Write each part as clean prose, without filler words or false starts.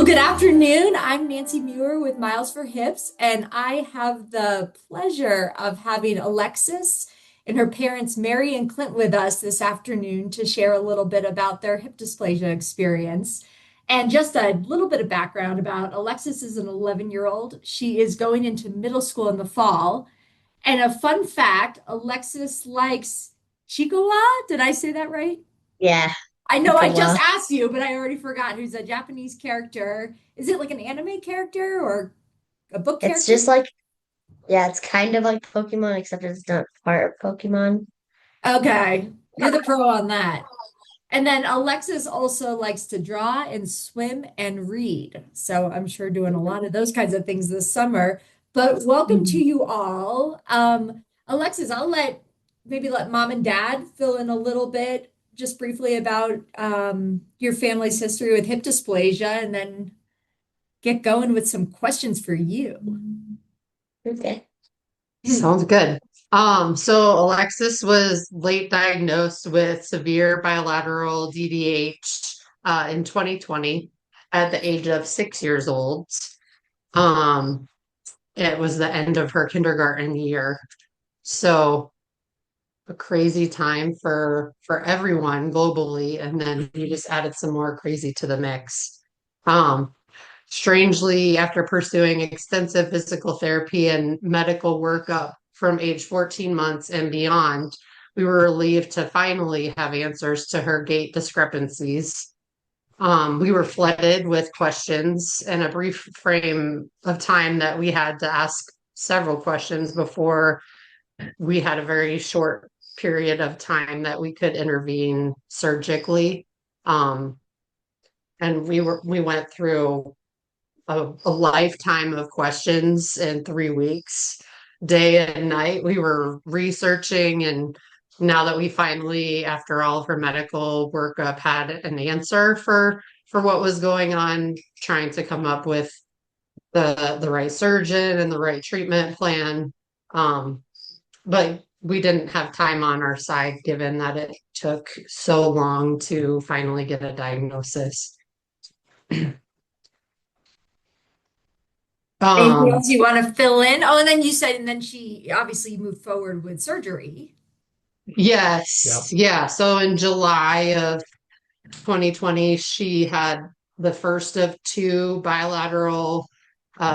Good afternoon. I'm Nancy Muir with Miles for Hips, and I have the pleasure of having Alexis and her parents, Mary and Clint, with us this afternoon to share a little bit about their hip dysplasia experience. And just a little bit of background about Alexis is an 11-year-old. She is going into middle school in the fall. And a fun fact, Alexis likes Chikawa. Did I say that right? Yeah, I know I just Ikawa. asked you, but I already forgot who's a Japanese character. Is it like an anime character or a book It's character? just like, yeah, it's kind of like Pokemon, except it's not part of Pokemon. Okay, you're the pro on that. And then Alexis also likes to draw and swim and read. So I'm sure doing a lot of those kinds of things this summer. But welcome to Mhm. you all. Alexis, I'll let mom and dad fill in a little bit, just briefly about your family's history with hip dysplasia, and then get going with some questions for you. Okay. Sounds good. So Alexis was late diagnosed with severe bilateral DDH in 2020 at the age of 6 years old. Um, it was the end of her kindergarten year. So a crazy time for everyone globally, and then we just added some more crazy to the mix. Um, Strangely, after pursuing extensive physical therapy and medical workup from age 14 months and beyond, we were relieved to finally have answers to her gait discrepancies. We were flooded with questions and a brief frame of time that we had to ask several questions before we had a very short period of time that we could intervene surgically. Um, and we went through a lifetime of questions in 3 weeks, day and night. We were researching, and now that we finally, after all of her medical workup, had an answer for what was going on, trying to come up with the right surgeon and the right treatment plan. Um, but we didn't have time on our side, given that it took so long to finally get a diagnosis. Anything Um, else you want to fill in? Oh, and then you said, and then she obviously moved forward with surgery. Yes, Yep. yeah. So in July of 2020, she had the first of two bilateral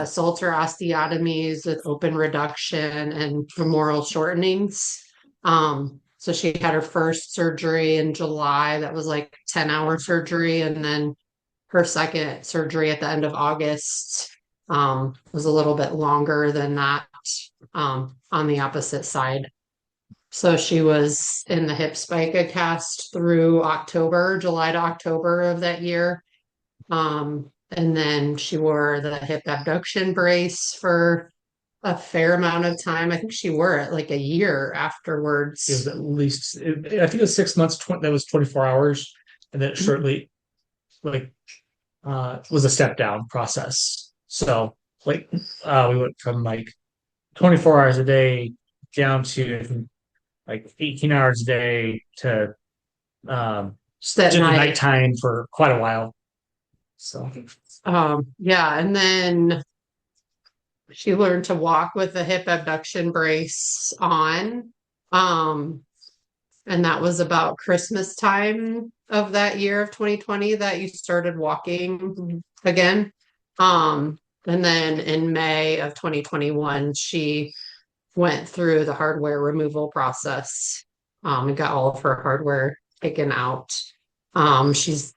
Salter osteotomies with open reduction and femoral shortenings. So she had her first surgery in July. That was like 10-hour surgery, and then her second surgery at the end of August was a little bit longer than that, on the opposite side. So she was in the hip spica cast through October, July to October of that year. And then she wore the hip abduction brace for a fair amount of time. I think she wore it like a year It was afterwards. at least, I think it was 6 months, that was 24 hours. And then shortly, like, was a step down process. So, like, we went from like 24 hours a day down to I think, like 18 hours a day to Just at just at night. nighttime for quite a while. So, Yeah, and then she learned to walk with the hip abduction brace on. Um, And that was about Christmas time of that year of 2020 that you started walking again. And then in May of 2021, she went through the hardware removal process, and got all of her hardware taken out. She's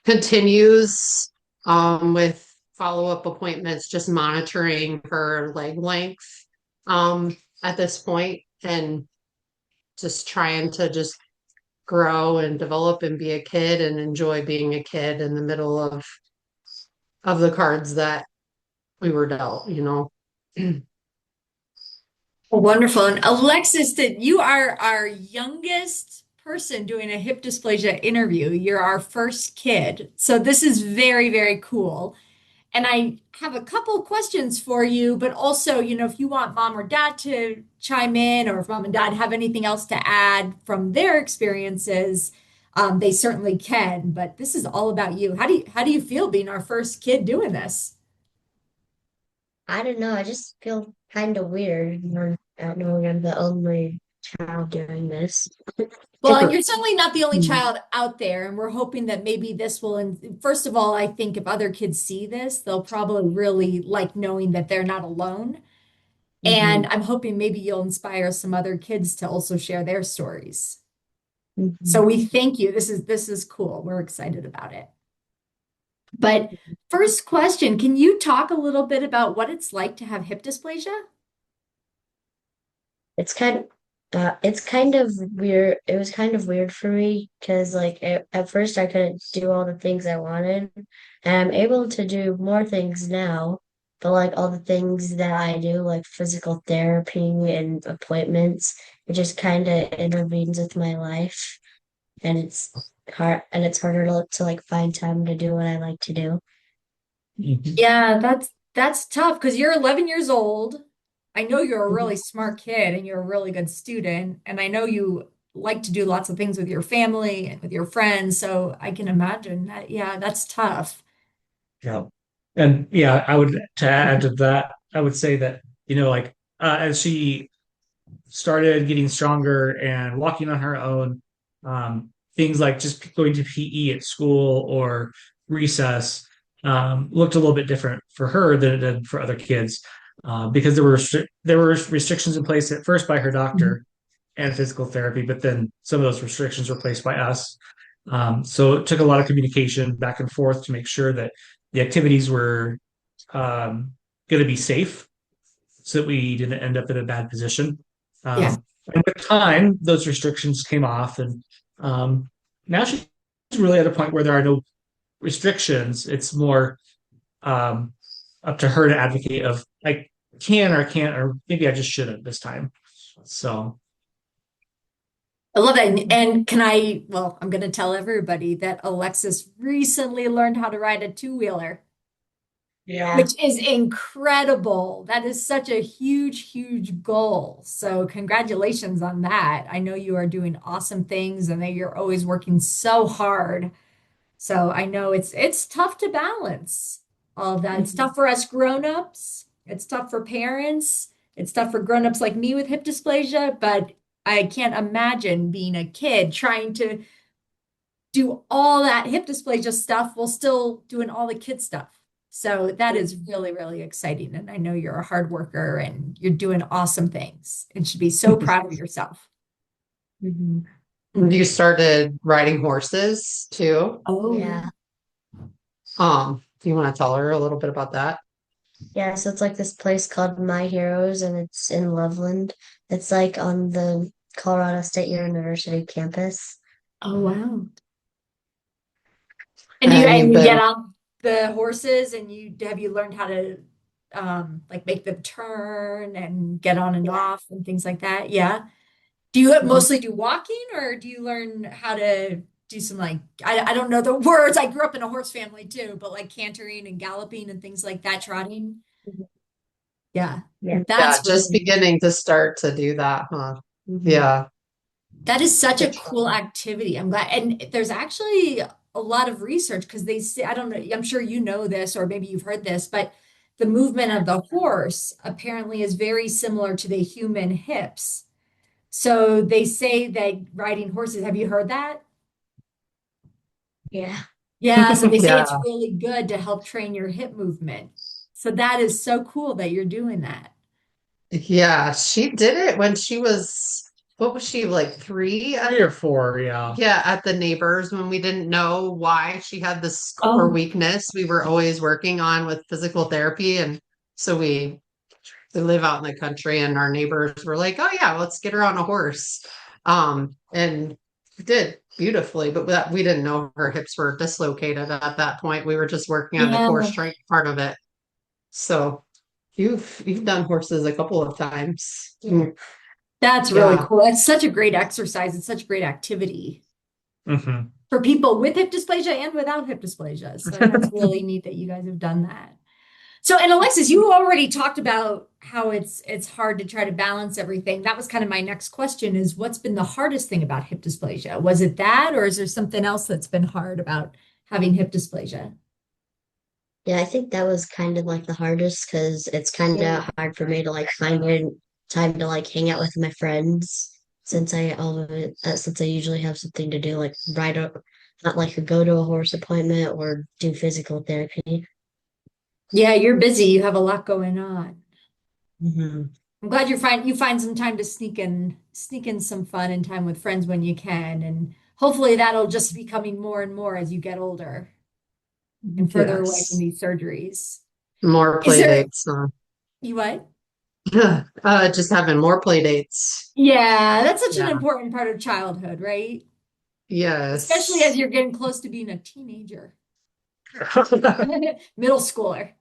continues with follow-up appointments, just monitoring her leg length at this point, and just trying to just grow and develop and be a kid and enjoy being a kid in the middle of the cards that we were dealt, you know. Wonderful. And Alexis, that you are our youngest person doing a hip dysplasia interview. You're our first kid. So this is very, very cool. And I have a couple questions for you, but also, if you want mom or dad to chime in, or if mom and dad have anything else to add from their experiences, They certainly can, but this is all about you. How do you feel being our first kid doing this? I don't know. I just feel kind of weird. I don't know. I'm the only child doing this. Well, and you're certainly not the only Mhm. child out there, and we're hoping that maybe this will, and first of all, I think if other kids see this, they'll probably really like knowing that they're not alone. And Mhm. I'm hoping maybe you'll inspire some other kids to also share their stories. So Mhm. we thank you. This is cool. We're excited about it. But first question, can you talk a little bit about what it's like to have hip dysplasia? It's kind of weird. It was kind of weird for me because like at first I couldn't do all the things I wanted, and I'm able to do more things now. But like all the things that I do, like physical therapy and appointments, it just kind of intervenes with my life, and it's harder to like find time to do what I like to do. Mhm. Yeah, that's tough because you're 11 years old. I know you're a Mhm. really smart kid and you're a really good student, and I know you like to do lots of things with your family and with your friends, so I can imagine that, yeah, that's tough. Yeah. And yeah, I would to add to that, I would say that, like as she started getting stronger and walking on her own, things like just going to PE at school or recess looked a little bit different for her than it did for other kids because there were restrictions in place at first by her doctor and physical therapy, but then some of those restrictions were placed by us. So it took a lot of communication back and forth to make sure that the activities were going to be safe so that we didn't end up in a bad position. Yeah. And with time, those restrictions came off, and now she's really at a point where there are no restrictions. It's more um, up to her to advocate of I can or can't, or maybe I just shouldn't this time. So I love that. And can well, I'm going to tell everybody that Alexis recently learned how to ride a two-wheeler, Yeah. which is incredible. That is such a huge, huge goal. So congratulations on that. I know you are doing awesome things and that you're always working so hard. So I know it's tough to balance all of that. It's Mhm. tough for us grown-ups. It's tough for parents. It's tough for grown-ups like me with hip dysplasia, but I can't imagine being a kid trying to do all that hip dysplasia stuff while still doing all the kid stuff. So that is really, really exciting. And I know you're a hard worker and you're doing awesome things and should be so proud of yourself. Mhm. You started riding horses too. Oh, yeah. Yeah. Do you want to tell her a little bit about that? Yeah, so it's like this place called My Heroes, and it's in Loveland. It's like on the Colorado State University campus. Oh, wow. And you And and you've you get been, on the horses and you learned how to like make them turn and get on and Yeah. off and things like that. Yeah. Do you Mhm. mostly do walking or do you learn how to do some like I don't know the words. I grew up in a horse family too, but like cantering and galloping and things like that, trotting. Yeah. Yeah. yeah, That's just really beginning to start to do that, huh? Mhm. Yeah. that is such The a cool activity. I'm glad. And there's actually a lot of research because they say, I don't know, I'm sure you know this or maybe you've heard this, but the movement of the horse apparently is very similar to the human hips. So they say that riding horses, have you heard that? Yeah. Yeah, so they say yeah. it's really good to help train your hip movement. So that is so cool that you're doing that. Yeah, she did it when she was, what was she, like 3? 3 or 4, yeah. Yeah, at the neighbors when we didn't know why she had this core Oh, weakness we were always working on with physical therapy. And so we live out in the country and our neighbors were like, oh yeah, let's get her on a horse. And did beautifully, but we didn't know her hips were dislocated at that point. We were just working on the core yeah. strength part of it. So you've done horses a couple of times. Yeah. That's really Yeah. cool. It's such a great exercise. It's such a great activity Hmm. for people with hip dysplasia and without hip dysplasia. So that's really neat that you guys have done that. So, and Alexis, you already talked about how it's hard to try to balance everything. That was kind of my next question is what's been the hardest thing about hip dysplasia? Was it that, or is there something else that's been hard about having hip dysplasia? Yeah, I think that was kind of like the hardest because it's kind of hard for me to like find time to like hang out with my friends since I usually have something to do like ride up, not like go to a horse appointment or do physical therapy. Yeah, you're busy. You have a lot going on. Hmm. I'm glad you find some time to sneak in some fun and time with friends when you can, and hopefully that'll just be coming more and more as you get older and further away from Yes. these surgeries. More Is play there dates. you what? Just having more play dates. Yeah, that's such an Yeah. important part of childhood, right? Especially as Yes. you're getting close to being a teenager, middle schooler.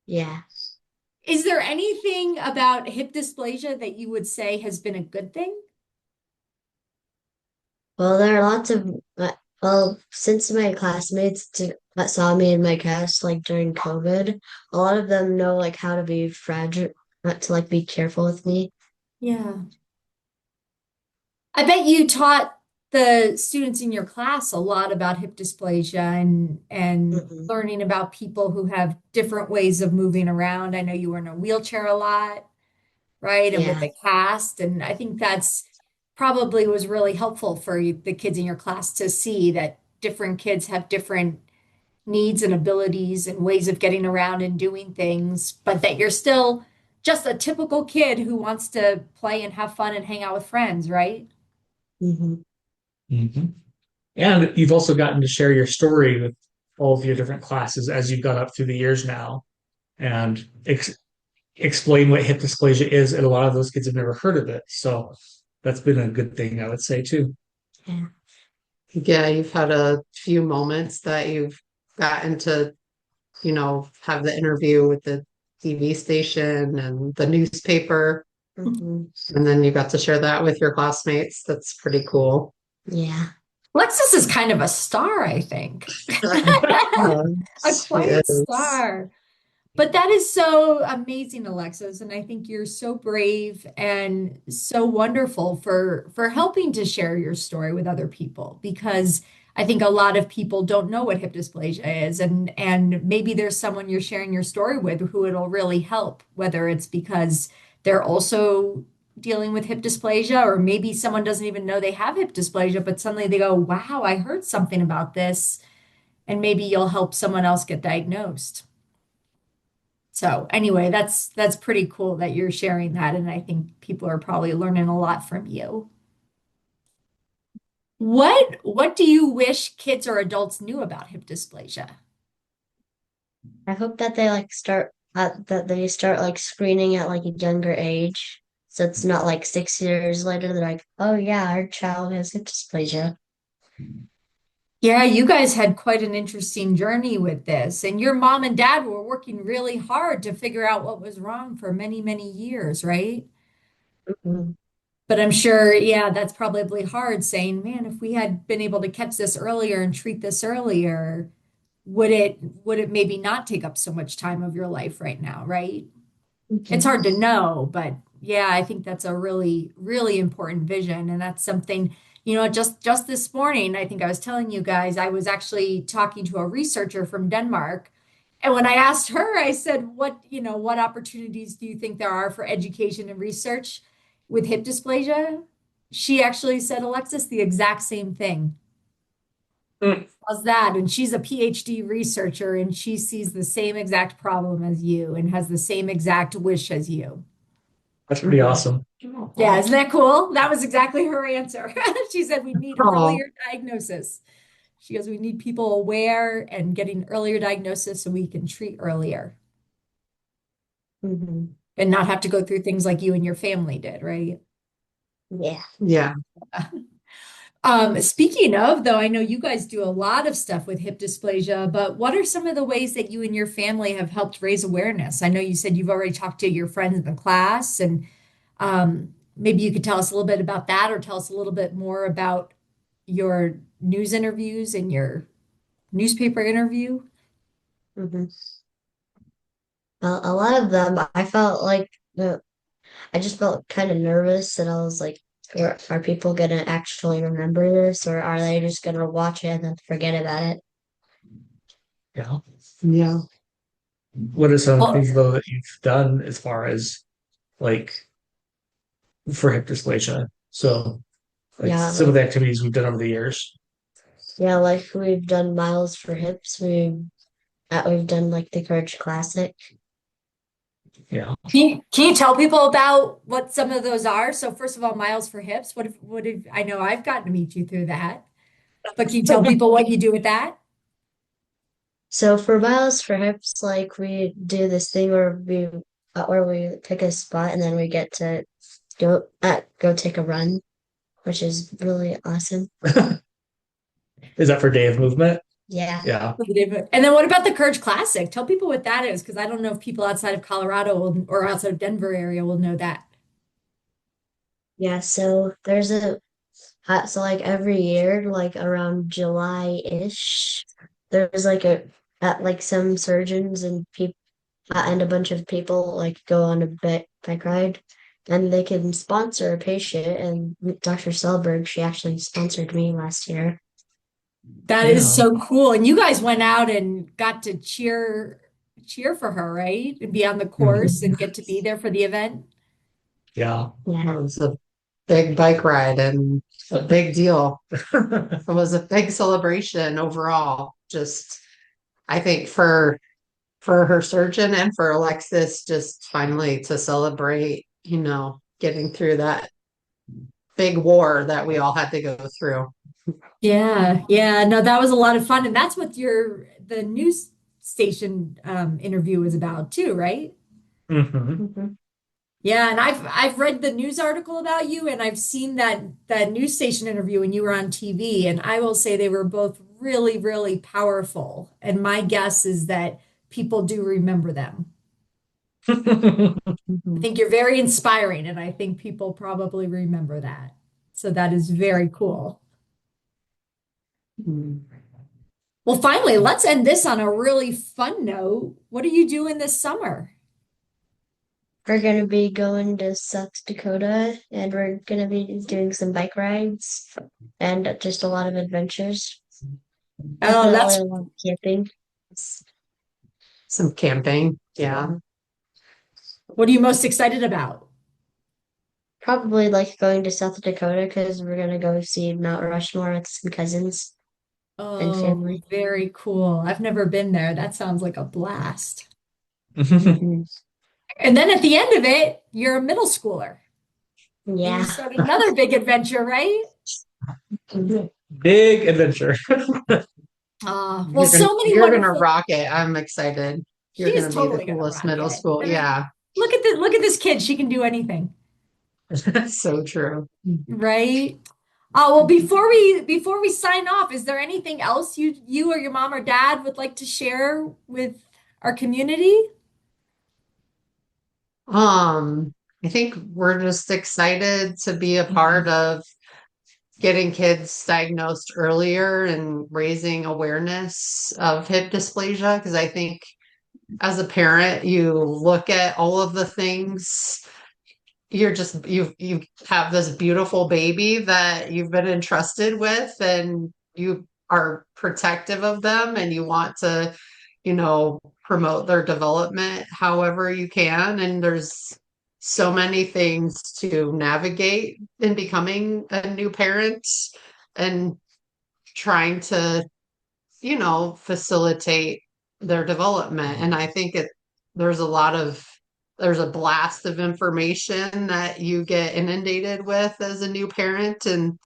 Yeah. Is there anything about hip dysplasia that you would say has been a good thing? Well, there are lots of well, since my that saw me in my cast like during COVID, a lot of them know like how to be fragile, not to like be careful with me. Yeah. I bet you taught the students in your class a lot about hip dysplasia and Hmm. learning about people who have different ways of moving around. I know you were in a wheelchair a lot, right? And with Yeah. a cast, and I think that's probably was really helpful for the kids in your class to see that different kids have different needs and abilities and ways of getting around and doing things, but that you're still just a typical kid who wants to play and have fun and hang out with friends, right? Hmm. Mhm. And you've also gotten to share your story with all of your different classes as you've gone up through the years now and explain what hip dysplasia is. And a lot of those kids have never heard of it. So that's been a good thing, I would say, too. Yeah. Yeah, you've had a few moments that you've gotten to, have the interview with the TV station and the newspaper, Hmm. and then you got to share that with your classmates. That's pretty cool. Yeah. Lexus is kind of a star, I think. A quiet Yes. star. But that is so amazing, Alexis, and I think you're so brave and so wonderful for helping to share your story with other people because I think a lot of people don't know what hip dysplasia is and maybe there's someone you're sharing your story with who it'll really help, whether it's because they're also dealing with hip dysplasia or maybe someone doesn't even know they have hip dysplasia, but suddenly they go, "Wow, I heard something about this," and maybe you'll help someone else get diagnosed. So anyway, that's pretty cool that you're sharing that, and I think people are probably learning a lot from you. What do you wish kids or adults knew about hip dysplasia? I hope that that they start like screening at like a younger age. So it's not like 6 years later, they're like, oh yeah, our child has hip dysplasia. Yeah, you guys had quite an interesting journey with this, and your mom and dad were working really hard to figure out what was wrong for many, many years, right? Mhm. But I'm sure, yeah, that's probably hard saying, man, if we had been able to catch this earlier and treat this earlier, would it maybe not take up so much time of your life right now, right? It's Mhm. hard to know, but yeah, I think that's a really, really important vision. And that's something, just this morning, I think I was telling you guys, I was actually talking to a researcher from Denmark. And when I asked her, I said, what opportunities do you think there are for education and research with hip dysplasia? She actually said, Alexis, the exact same thing. Mm, How's that? And she's a PhD researcher and she sees the same exact problem as you and has the same exact wish as you. that's pretty Mhm. awesome. Yeah, isn't that cool? That was exactly her answer. She said we need Oh, earlier diagnosis. She goes, we need people aware and getting earlier diagnosis so we can treat earlier Mhm. and not have to go through things like you and your family did, right? Yeah. yeah. Speaking of, though, I know you guys do a lot of stuff with hip dysplasia, but what are some of the ways that you and your family have helped raise awareness? I know you said you've already talked to your friends in the class, and maybe you could tell us a little bit about that or tell us a little bit more about your news interviews and your newspaper interview. Mhm. A lot of them, I felt like I just felt kind of nervous, and I was like, are people gonna actually remember this, or are they just gonna watch it and then forget about it? Yeah. Yeah. What are some Well, things though that you've done as far as like for hip dysplasia? So like Yeah, some of the activities we've done over the years. like we've done miles for hips. We've done like the Courage Classic. Yeah. can you tell people about what some of those are? So first of all, Miles for Hips. What if I know I've gotten to meet you through that, but can you tell people what you do with that? So for miles for hips, like we do this thing where we pick a spot and then we get to go take a run, which is really awesome. Is that for day of movement? Yeah. Yeah. And then what about the Courage Classic? Tell people what that is, because I don't know if people outside of Colorado or outside of Denver area will know that. Yeah, so so like every year, like around July-ish, there's like a at like some surgeons and people and a bunch of people like go on a bike ride, and they can sponsor a patient. And Dr. Selberg, she actually sponsored me last year. That is Yeah. so cool. And you guys went out and got to cheer for her, right? And be on the course Mhm. and get to be there for the event. Yeah. Yeah. It was a big bike ride and a big deal. It was a big celebration overall. Just, I think for her surgeon and for Alexis, just finally to celebrate, getting through that big war that we all had to go through. Yeah, yeah. No, that was a lot of fun. And that's what the news station interview was about too, right? Hmm. Mhm. Yeah, and I've read the news article about you, and I've seen that news station interview when you were on TV, and I will say they were both really, really powerful. And my guess is that people do remember them. I Mhm. think you're very inspiring, and I think people probably remember that. So that is very cool. Mm. Well, finally, let's end this on a really fun note. What are you doing this summer? We're gonna be going to South Dakota, and we're gonna be doing some bike rides and just a lot of adventures. Oh, Definitely that's a lot of camping. Some camping. Yeah. what are you most excited about? Probably like going to South Dakota because we're gonna go see Mount Rushmore with some cousins and Oh, family. very cool. I've never been there. That sounds like a blast. Mhm. And then at the end of it, you're a middle schooler and you Yeah. start another big adventure, right? Big adventure. Well, so many You're gonna wonderful. rock it. I'm excited. You're She's gonna be the totally gonna coolest rock middle it. school. I mean, Yeah. look at this kid. She can do anything, That's so true. right? Well, before we sign off, is there anything else you or your mom or dad would like to share with our community? I think we're just excited to be a part of getting kids diagnosed earlier and raising awareness of hip dysplasia because I think as a parent, you look at all of the things you have this beautiful baby that you've been entrusted with and you are protective of them and you want to promote their development however you can and there's so many things to navigate in becoming a new parent and trying to facilitate their development. And I think there's a lot of there's a blast of information that you get inundated with as a new parent. And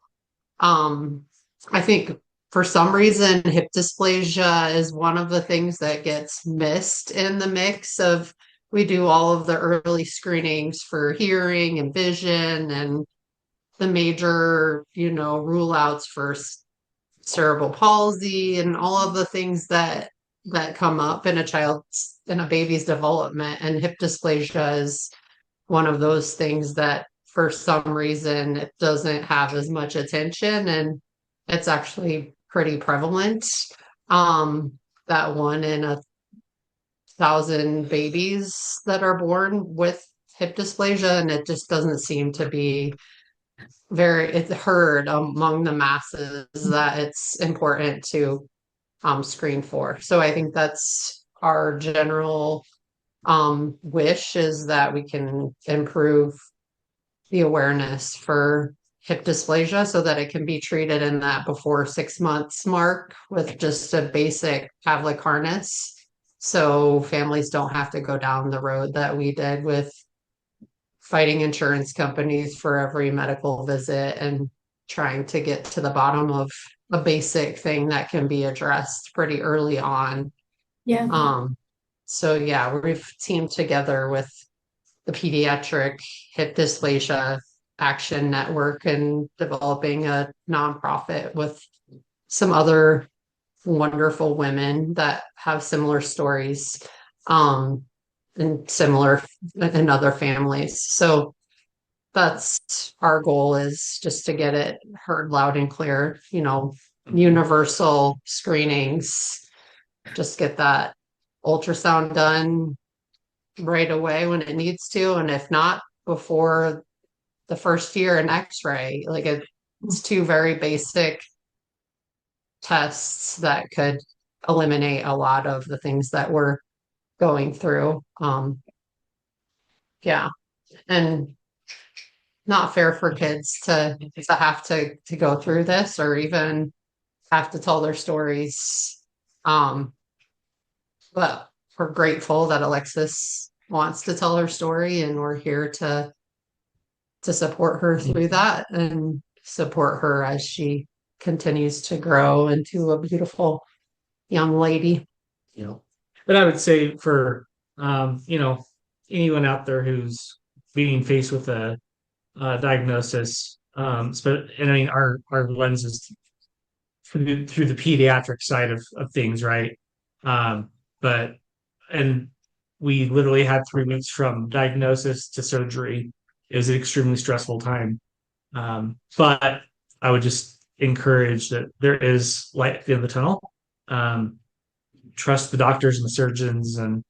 um, I think for some reason, hip dysplasia is one of the things that gets missed in the mix of we do all of the early screenings for hearing and vision and the major, rule outs for cerebral palsy and all of the things that come up in a baby's development and hip dysplasia is one of those things that for some reason it doesn't have as much attention and it's actually pretty prevalent that one in thousand babies that are born with hip dysplasia, and it just doesn't seem to be it's heard among the masses that it's important to screen for. So I think that's our general wish, is that we can improve the awareness for hip dysplasia so that it can be treated in that before 6 months mark with just a basic Pavlik harness. So families don't have to go down the road that we did with fighting insurance companies for every medical visit and trying to get to the bottom of a basic thing that can be addressed pretty early on. Yeah. Um, so yeah, we've teamed together with the Pediatric Hip Dysplasia Action Network and developing a nonprofit with some other wonderful women that have similar stories, and similar in other families. So that's our goal, is just to get it heard loud and clear, universal screenings, just get that ultrasound done right away when it needs to, and if not, before the first year, an x-ray. Like it's two very basic tests that could eliminate a lot of the things that we're going through. Yeah, and not fair for kids to have to go through this, or even have to tell their stories. But we're grateful that Alexis wants to tell her story, and we're here to support her through that and support her as she continues to grow into a beautiful young lady. You know, but I would say for anyone out there who's being faced with a diagnosis, and I mean our lens is through the pediatric side of things, right? But and we literally had 3 weeks from diagnosis to surgery. It was an extremely stressful time. But I would just encourage that there is light at the end of the tunnel. Um, Trust the doctors and the surgeons, and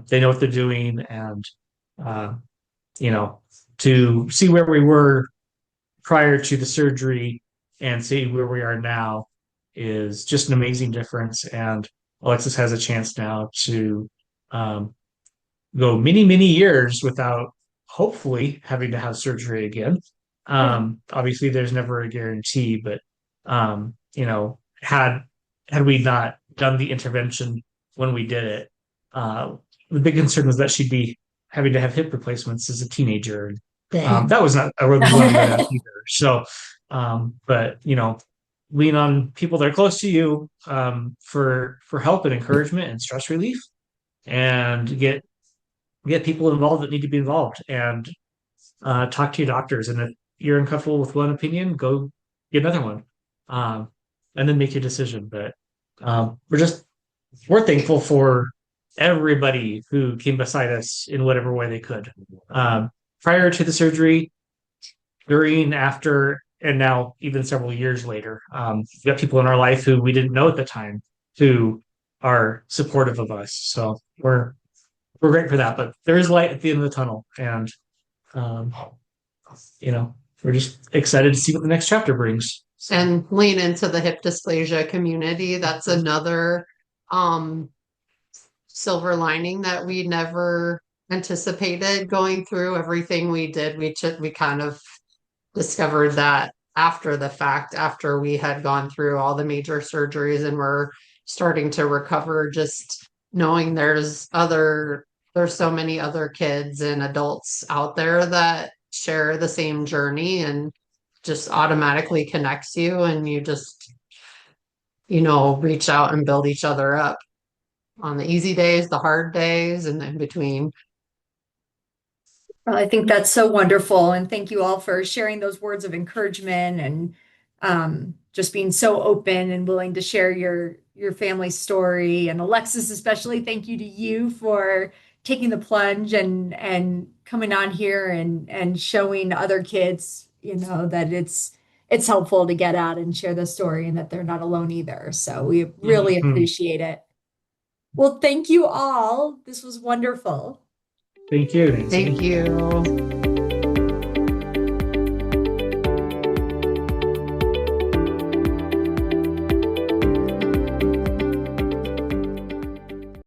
they know what they're doing. And uh, you know, to see where we were prior to the surgery and see where we are now is just an amazing difference. And Alexis has a chance now to um, go many, many years without hopefully having to have surgery again. Yeah. Obviously, there's never a guarantee, but had we not done the intervention when we did it, the big concern was that she'd be having to have hip replacements as a teenager. That was not a road we want to go down either. So, but lean on people that are close to you for help and encouragement and stress relief, and get people involved that need to be involved, and talk to your doctors. And if you're uncomfortable with one opinion, go get another one, um, and then make your decision. But we're thankful for everybody who came beside us in whatever way they could, prior to the surgery, during, after, and now even several years later. We've got people in our life who we didn't know at the time who are supportive of us. So we're great for that. But there is light at the end of the tunnel, and um, we're just excited to see what the next chapter brings. And lean into the hip dysplasia community. That's another silver lining that we never anticipated going through everything we did. We kind of discovered that after the fact, after we had gone through all the major surgeries and were starting to recover, just knowing there's so many other kids and adults out there that share the same journey, and just automatically connects you, and you just reach out and build each other up on the easy days, the hard days, and in between. Well, I think that's so wonderful. And thank you all for sharing those words of encouragement and just being so open and willing to share your family story. And Alexis, especially, thank you to you for taking the plunge and coming on here and showing other kids, that it's helpful to get out and share the story, and that they're not alone either. So we really Mhm. appreciate it. Well, thank you all. This was wonderful. Thank you, Nancy. Thank you.